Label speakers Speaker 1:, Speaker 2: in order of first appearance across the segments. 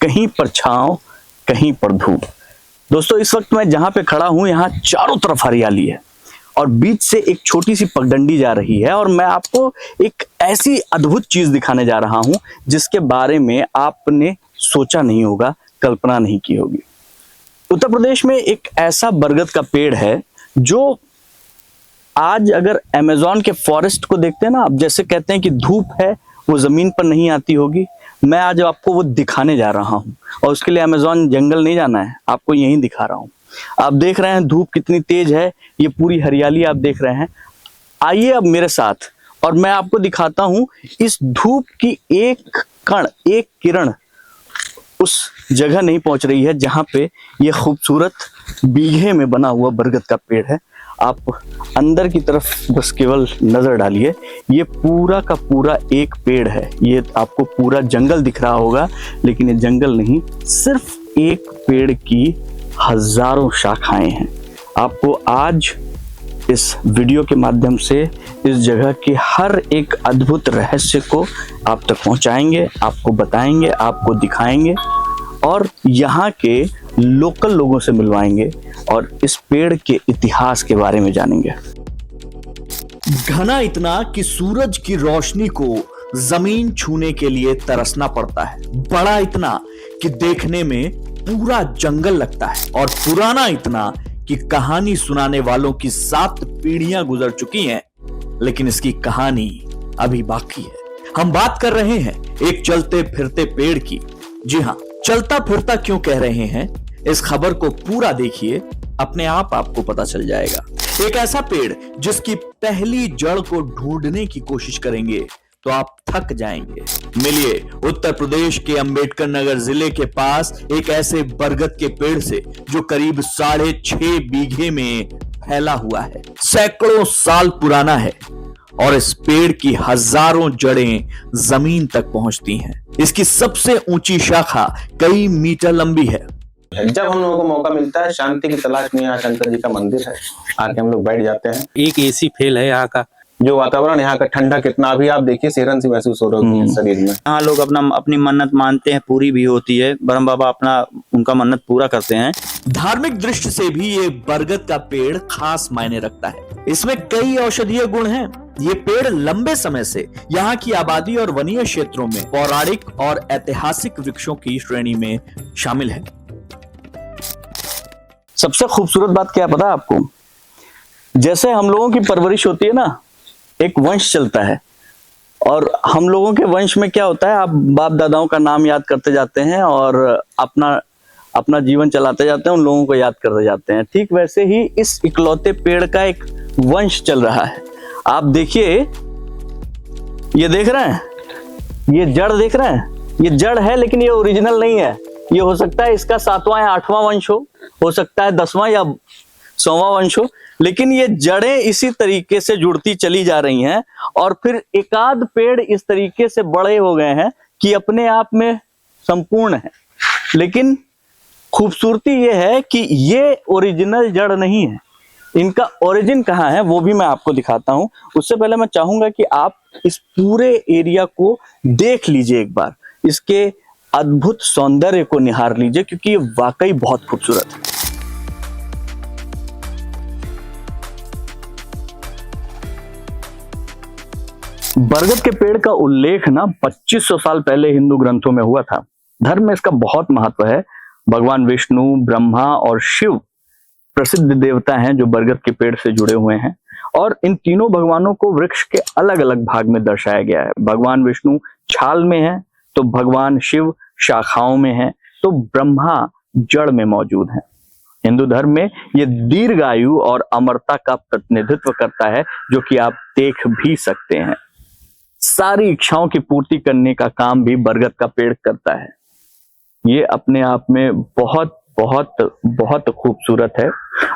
Speaker 1: कहीं पर छांव, कहीं पर धूप। दोस्तों इस वक्त मैं जहां पे खड़ा हूं यहाँ चारों तरफ हरियाली है और बीच से एक छोटी सी पगडंडी जा रही है और मैं आपको एक ऐसी अद्भुत चीज दिखाने जा रहा हूं जिसके बारे में आपने सोचा नहीं होगा, कल्पना नहीं की होगी। उत्तर प्रदेश में एक ऐसा बरगद का पेड़ है जो आज अगर अमेज़न के फॉरेस्ट को देखते हैं ना, आप जैसे कहते हैं कि धूप है वो जमीन पर नहीं आती होगी, मैं आज आपको वो दिखाने जा रहा हूं और उसके लिए अमेज़न जंगल नहीं जाना है, आपको यहीं दिखा रहा हूं। आप देख रहे हैं धूप कितनी तेज है, ये पूरी हरियाली आप देख रहे हैं। आइए अब मेरे साथ और मैं आपको दिखाता हूं इस धूप की एक कण, एक किरण उस जगह नहीं पहुंच रही है जहां पे ये खूबसूरत बीघे में बना हुआ बरगद का पेड़ है। आप अंदर की तरफ बस केवल नजर डालिए, ये पूरा का पूरा एक पेड़ है। ये आपको पूरा जंगल दिख रहा होगा लेकिन ये जंगल नहीं, सिर्फ एक पेड़ की हजारों शाखाएं हैं। आपको आज इस वीडियो के माध्यम से इस जगह के हर एक अद्भुत रहस्य को आप तक पहुंचाएंगे, आपको बताएंगे, आपको दिखाएंगे और यहाँ के लोकल लोगों से मिलवाएंगे और इस पेड़ के इतिहास के बारे में जानेंगे। घना इतना कि सूरज की रोशनी को जमीन छूने के लिए तरसना पड़ता है, बड़ा इतना कि देखने में पूरा जंगल लगता है और पुराना इतना कि कहानी सुनाने वालों की 7 पीढ़ियां गुजर चुकी हैं, लेकिन इसकी कहानी अभी बाकी है। हम बात कर रहे हैं एक चलते फिरते पेड़ की। जी हां, चलता फिरता क्यों कह रहे हैं, इस खबर को पूरा देखिए, अपने आप आपको पता चल जाएगा। एक ऐसा पेड़ जिसकी पहली जड़ को ढूंढने की कोशिश करेंगे तो आप थक जाएंगे। मिलिए उत्तर प्रदेश के अंबेडकर नगर जिले के पास एक ऐसे बरगद के पेड़ से जो करीब 6.5 बीघे में फैला हुआ है, सैकड़ों साल पुराना है और इस पेड़ की हजारों जड़ें जमीन तक पहुंचती हैं। इसकी सबसे ऊंची शाखा कई मीटर लंबी है।
Speaker 2: जब हम लोगों को मौका मिलता है, शांति की तलाश में, यहाँ शंकर जी का मंदिर है, आके हम लोग बैठ जाते हैं।
Speaker 3: एक एसी फेल है यहाँ का,
Speaker 2: जो वातावरण यहाँ का ठंडा कितना, अभी आप देखिए सिहरन सी महसूस हो रही है शरीर में।
Speaker 3: यहाँ लोग अपनी मन्नत मानते हैं, पूरी भी होती है। ब्रह्म बाबा उनका मन्नत पूरा करते हैं।
Speaker 1: धार्मिक दृष्टि से भी ये बरगद का पेड़ खास मायने रखता है। इसमें कई औषधीय गुण हैं। ये पेड़ लंबे समय से यहाँ की आबादी और वनीय क्षेत्रों में पौराणिक और ऐतिहासिक वृक्षों की श्रेणी में शामिल है। सबसे खूबसूरत बात क्या पता है आपको, जैसे हम लोगों की परवरिश होती है ना, एक वंश चलता है और हम लोगों के वंश में क्या होता है, आप बाप दादाओं का नाम याद करते जाते हैं और अपना जीवन चलाते जाते हैं, उन लोगों को याद करते जाते हैं। ठीक वैसे ही इस इकलौते पेड़ का एक वंश चल रहा है। आप देखिए, ये देख रहे हैं, ये जड़ देख रहे हैं, ये जड़ है लेकिन ये ओरिजिनल नहीं है। ये हो सकता है इसका 7वां या 8वां वंश हो सकता है 10वां या 100वां वंश हो, लेकिन ये जड़ें इसी तरीके से जुड़ती चली जा रही हैं और फिर एकाध पेड़ इस तरीके से बड़े हो गए हैं कि अपने आप में संपूर्ण है। लेकिन खूबसूरती ये है कि ये ओरिजिनल जड़ नहीं है। इनका ओरिजिन कहाँ है वो भी मैं आपको दिखाता हूं। उससे पहले मैं चाहूंगा कि आप इस पूरे एरिया को देख लीजिए एक बार, इसके अद्भुत सौंदर्य को निहार लीजिए क्योंकि ये वाकई बहुत खूबसूरत है। बरगद के पेड़ का उल्लेख ना 2500 साल पहले हिंदू ग्रंथों में हुआ था। धर्म में इसका बहुत महत्व है। भगवान विष्णु, ब्रह्मा और शिव प्रसिद्ध देवता हैं जो बरगद के पेड़ से जुड़े हुए हैं और इन तीनों भगवानों को वृक्ष के अलग अलग भाग में दर्शाया गया है। भगवान विष्णु छाल में है तो भगवान शिव शाखाओं में है तो ब्रह्मा जड़ में मौजूद है। हिंदू धर्म में ये दीर्घायु और अमरता का प्रतिनिधित्व करता है जो कि आप देख भी सकते हैं। सारी इच्छाओं की पूर्ति करने का काम भी बरगद का पेड़ करता है। ये अपने आप में बहुत बहुत बहुत खूबसूरत है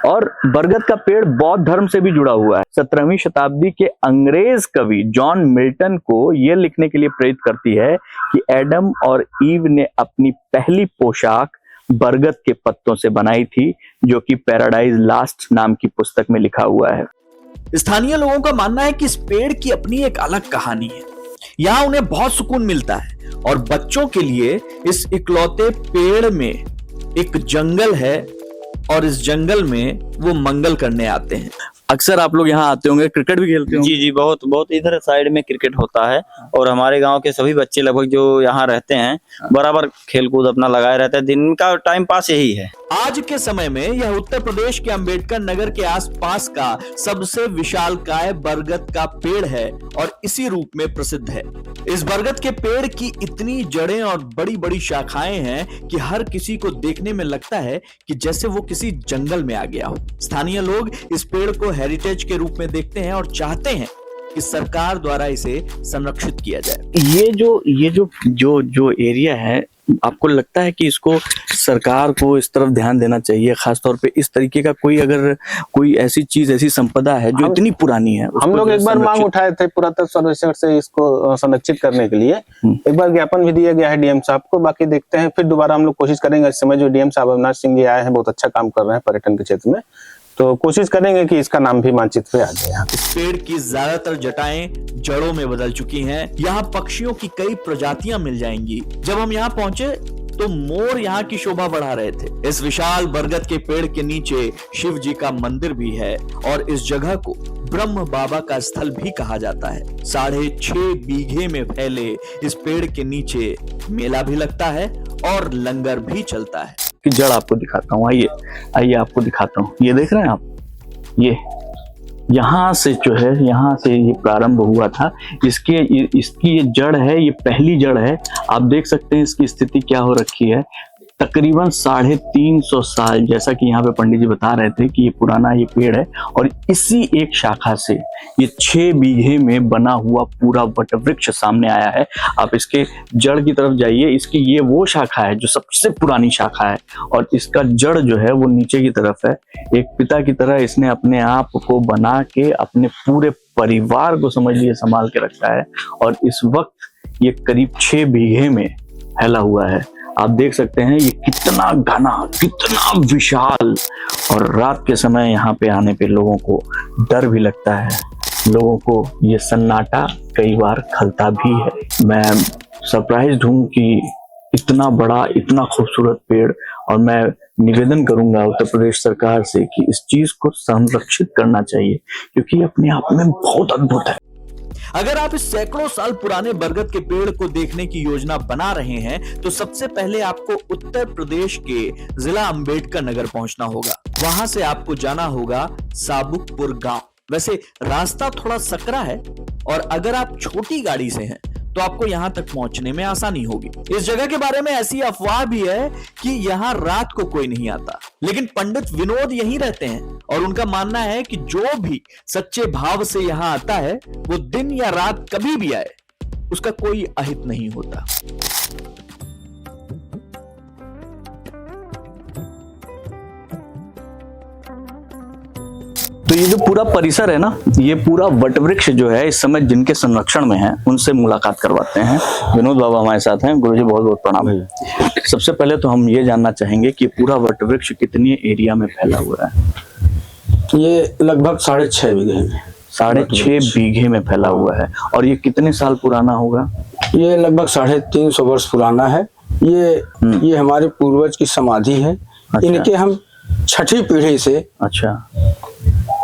Speaker 1: और बरगद का पेड़ बौद्ध धर्म से भी जुड़ा हुआ है। 17वीं शताब्दी के अंग्रेज कवि जॉन मिल्टन को यह लिखने के लिए प्रेरित करती है कि एडम और ईव ने अपनी पहली पोशाक बरगद के पत्तों से बनाई थी, जो कि पैराडाइज लास्ट नाम की पुस्तक में लिखा हुआ है। स्थानीय लोगों का मानना है कि इस पेड़ की अपनी एक अलग कहानी है। यहाँ उन्हें बहुत सुकून मिलता है और बच्चों के लिए इस इकलौते पेड़ में एक जंगल है और इस जंगल में वो मंगल करने आते हैं। अक्सर आप लोग यहाँ आते होंगे, क्रिकेट भी खेलते होंगे।
Speaker 3: जी जी, बहुत बहुत इधर साइड में क्रिकेट होता है और हमारे गांव के सभी बच्चे लगभग जो यहाँ रहते हैं बराबर खेल कूद अपना लगाए रहते हैं। दिन का टाइम पास यही है।
Speaker 1: आज के समय में यह उत्तर प्रदेश के अंबेडकर नगर के आसपास का सबसे विशालकाय बरगद का पेड़ है और इसी रूप में प्रसिद्ध है। इस बरगद के पेड़ की इतनी जड़ें और बड़ी बड़ी शाखाएं हैं कि हर किसी को देखने में लगता है कि जैसे वो किसी जंगल में आ गया हो। स्थानीय लोग इस पेड़ को हेरिटेज के रूप में देखते हैं और चाहते हैं कि सरकार द्वारा इसे संरक्षित किया जाए। ये जो एरिया है, आपको लगता है कि इसको सरकार को इस तरफ ध्यान देना चाहिए, खासतौर पे इस तरीके का कोई ऐसी चीज, ऐसी संपदा है जो इतनी पुरानी है?
Speaker 2: हम लोग एक बार मांग उठाए थे पुरातत्व सर्वेक्षण से इसको संरक्षित करने के लिए। एक बार ज्ञापन भी दिया गया है डीएम साहब को। बाकी देखते हैं, फिर दोबारा हम लोग कोशिश करेंगे। इस समय जो डीएम साहब अविनाश सिंह जी आए हैं, बहुत अच्छा काम कर रहे हैं पर्यटन के क्षेत्र में, तो कोशिश करेंगे कि इसका नाम भी मानचित्र पे आ जाए।
Speaker 1: इस पेड़ की ज्यादातर जटाएं जड़ों में बदल चुकी हैं। यहाँ पक्षियों की कई प्रजातियां मिल जाएंगी। जब हम यहाँ पहुंचे तो मोर यहाँ की शोभा बढ़ा रहे थे। इस विशाल बरगद के पेड़ के नीचे शिव जी का मंदिर भी है और इस जगह को ब्रह्म बाबा का स्थल भी कहा जाता है। 6.5 बीघे में फैले इस पेड़ के नीचे मेला भी लगता है और लंगर भी चलता है। की जड़ आपको दिखाता हूँ, आइए आपको दिखाता हूँ। ये देख रहे हैं आप, ये यहाँ से जो है, यहाँ से ये प्रारंभ हुआ था। इसकी ये जड़ है, ये पहली जड़ है। आप देख सकते हैं इसकी स्थिति क्या हो रखी है। तकरीबन 350 साल, जैसा कि यहाँ पे पंडित जी बता रहे थे कि ये पुराना ये पेड़ है और इसी एक शाखा से ये 6 बीघे में बना हुआ पूरा वट वृक्ष सामने आया है। आप इसके जड़ की तरफ जाइए। इसकी ये वो शाखा है जो सबसे पुरानी शाखा है और इसका जड़ जो है वो नीचे की तरफ है। एक पिता की तरह इसने अपने आप को बना के अपने पूरे परिवार को, समझ लिए, संभाल के रखा है और इस वक्त ये करीब 6 बीघे में फैला हुआ है। आप देख सकते हैं ये कितना घना, कितना विशाल, और रात के समय यहाँ पे आने पे लोगों को डर भी लगता है। लोगों को ये सन्नाटा कई बार खलता भी है। मैं सरप्राइज्ड हूँ कि इतना बड़ा, इतना खूबसूरत पेड़, और मैं निवेदन करूंगा उत्तर प्रदेश सरकार से कि इस चीज को संरक्षित करना चाहिए क्योंकि ये अपने आप में बहुत अद्भुत है। अगर आप इस सैकड़ों साल पुराने बरगद के पेड़ को देखने की योजना बना रहे हैं तो सबसे पहले आपको उत्तर प्रदेश के जिला अंबेडकर नगर पहुंचना होगा। वहां से आपको जाना होगा साबुकपुर गांव। वैसे रास्ता थोड़ा सकरा है और अगर आप छोटी गाड़ी से हैं तो आपको यहां तक पहुंचने में आसानी होगी। इस जगह के बारे में ऐसी अफवाह भी है कि यहां रात को कोई नहीं आता, लेकिन पंडित विनोद यहीं रहते हैं और उनका मानना है कि जो भी सच्चे भाव से यहां आता है वो दिन या रात कभी भी आए, उसका कोई अहित नहीं होता। तो ये जो पूरा परिसर है ना, ये पूरा वटवृक्ष जो है इस समय जिनके संरक्षण में है उनसे मुलाकात करवाते हैं। विनोद बाबा हमारे साथ हैं। गुरुजी बहुत बहुत प्रणाम। सबसे पहले तो हम ये जानना चाहेंगे कि पूरा वटवृक्ष कितनी एरिया में फैला हुआ है?
Speaker 4: ये लगभग 6.5 बीघे में
Speaker 1: 6.5 बीघे में फैला हुआ है। और ये कितने साल पुराना होगा?
Speaker 4: ये लगभग 350 वर्ष पुराना है। ये हमारे पूर्वज की समाधि है।
Speaker 1: अच्छा।
Speaker 4: इनके हम 6ठी पीढ़ी से
Speaker 1: अच्छा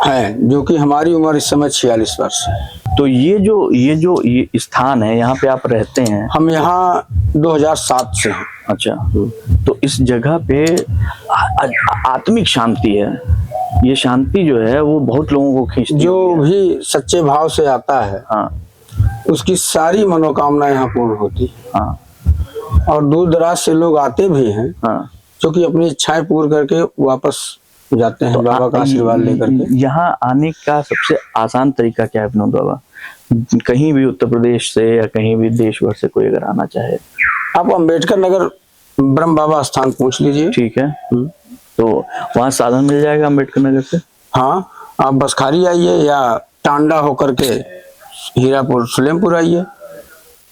Speaker 4: हैं, जो कि हमारी उम्र इस समय 46 वर्ष है।
Speaker 1: तो ये स्थान है, यहाँ पे आप रहते हैं?
Speaker 4: हम यहाँ 2007 से हैं।
Speaker 1: अच्छा, तो इस जगह पे आत्मिक शांति है। ये शांति जो है वो बहुत लोगों को खींचती है।
Speaker 4: जो भी सच्चे भाव से आता है,
Speaker 1: हाँ,
Speaker 4: उसकी सारी मनोकामनाएं यहाँ पूर्ण होती है।
Speaker 1: हाँ,
Speaker 4: और दूर दराज से लोग आते भी हैं,
Speaker 1: हाँ,
Speaker 4: जो कि अपनी इच्छाएं पूर्ण करके वापस जाते हैं बाबा का आशीर्वाद लेकर के।
Speaker 1: यहाँ आने का सबसे आसान तरीका क्या है विनोद बाबा? कहीं भी उत्तर प्रदेश से या कहीं भी देश भर से कोई अगर आना चाहे,
Speaker 4: आप अंबेडकर नगर ब्रह्म बाबा स्थान पूछ लीजिए।
Speaker 1: ठीक है, तो वहाँ साधन मिल जाएगा अंबेडकर नगर से?
Speaker 4: हाँ, आप बसखारी आइए या टांडा होकर के हीरापुर सुलेमपुर आइए,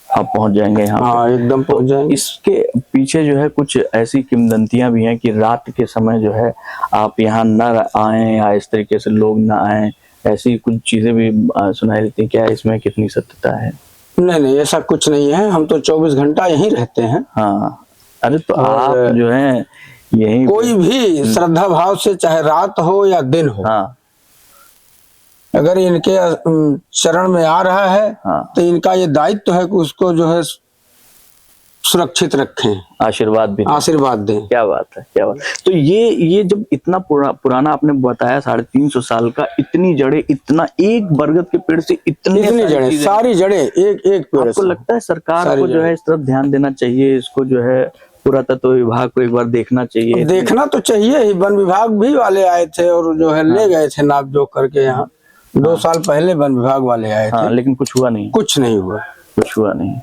Speaker 1: आप पहुंच जाएंगे यहाँ।
Speaker 4: हाँ, एकदम पहुंच जाएंगे।
Speaker 1: इसके पीछे जो है कुछ ऐसी किंवदंतियां भी हैं कि रात के समय जो है आप यहाँ न आए या इस तरीके से लोग न आए, ऐसी कुछ चीजें भी सुनाई देती हैं। क्या इसमें कितनी सत्यता है?
Speaker 4: नहीं ऐसा कुछ नहीं है, हम तो 24 घंटा यहीं रहते हैं।
Speaker 1: हाँ, अरे तो
Speaker 4: और
Speaker 1: आप जो है यही
Speaker 4: कोई भी श्रद्धा भाव से, चाहे रात हो या दिन हो,
Speaker 1: हाँ
Speaker 4: अगर इनके चरण में आ रहा है
Speaker 1: हाँ।
Speaker 4: तो इनका ये दायित्व है कि उसको जो है सुरक्षित रखें,
Speaker 1: आशीर्वाद भी दें।
Speaker 4: आशीर्वाद दें।
Speaker 1: क्या बात है, क्या बात। तो ये जब इतना पुराना आपने बताया 350 साल का, इतनी जड़ें, इतना एक बरगद के पेड़ से इतनी
Speaker 4: जड़ें, सारी जड़ें एक पेड़
Speaker 1: आपको
Speaker 4: से।
Speaker 1: लगता है सरकार
Speaker 4: सारी
Speaker 1: को जो है इस तरफ ध्यान देना चाहिए, इसको जो है पुरातत्व विभाग को एक बार देखना चाहिए?
Speaker 4: देखना तो चाहिए ही, वन विभाग भी वाले आए थे और जो है ले गए थे नाप जोख करके यहाँ। 2 साल पहले वन विभाग वाले आए थे।
Speaker 1: लेकिन कुछ हुआ नहीं,
Speaker 4: कुछ नहीं हुआ,
Speaker 1: कुछ हुआ नहीं।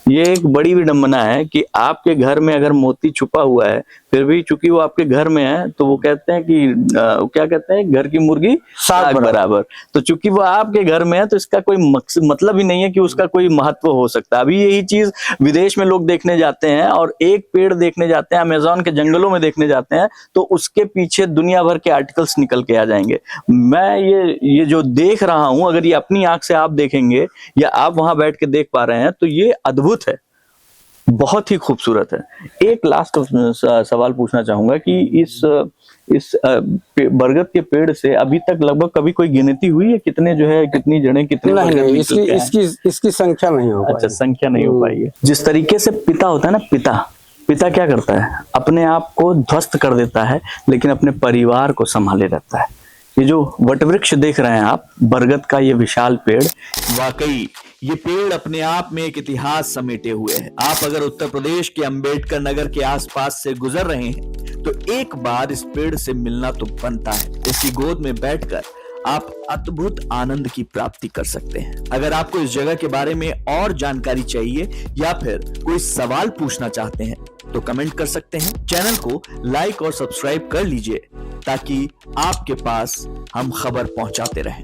Speaker 1: ये एक बड़ी विडंबना है कि आपके घर में अगर मोती छुपा हुआ है, फिर भी चूंकि वो आपके घर में है तो वो कहते हैं कि क्या कहते हैं, घर की मुर्गी साग बराबर। तो चूंकि वो आपके घर में है तो इसका कोई मतलब ही नहीं है कि उसका कोई महत्व हो सकता है। अभी यही चीज विदेश में लोग देखने जाते हैं और एक पेड़ देखने जाते हैं, अमेज़न के जंगलों में देखने जाते हैं, तो उसके पीछे दुनिया भर के आर्टिकल्स निकल के आ जाएंगे। मैं ये जो देख रहा हूं, अगर ये अपनी आंख से आप देखेंगे या आप वहां बैठ के देख पा रहे हैं तो ये अद्भुत है, बहुत ही खूबसूरत है। एक लास्ट सवाल पूछना चाहूंगा कि इस बरगद के पेड़ से अभी तक लगभग कभी कोई गिनती हुई है, कितने जो है, कितनी जड़ें, कितने?
Speaker 4: नहीं, इसकी संख्या नहीं हो पाई।
Speaker 1: अच्छा, संख्या नहीं हो पाई है। जिस तरीके से पिता होता है ना, पिता क्या करता है, अपने आप को ध्वस्त कर देता है लेकिन अपने परिवार को संभाले रहता है। ये जो वटवृक्ष देख रहे हैं आप, बरगद का ये विशाल पेड़, वाकई ये पेड़ अपने आप में एक इतिहास समेटे हुए है। आप अगर उत्तर प्रदेश के अंबेडकर नगर के आसपास से गुजर रहे हैं तो एक बार इस पेड़ से मिलना तो बनता है। इसकी गोद में बैठकर आप अद्भुत आनंद की प्राप्ति कर सकते हैं। अगर आपको इस जगह के बारे में और जानकारी चाहिए या फिर कोई सवाल पूछना चाहते हैं तो कमेंट कर सकते हैं। चैनल को लाइक और सब्सक्राइब कर लीजिए ताकि आपके पास हम खबर पहुंचाते रहें।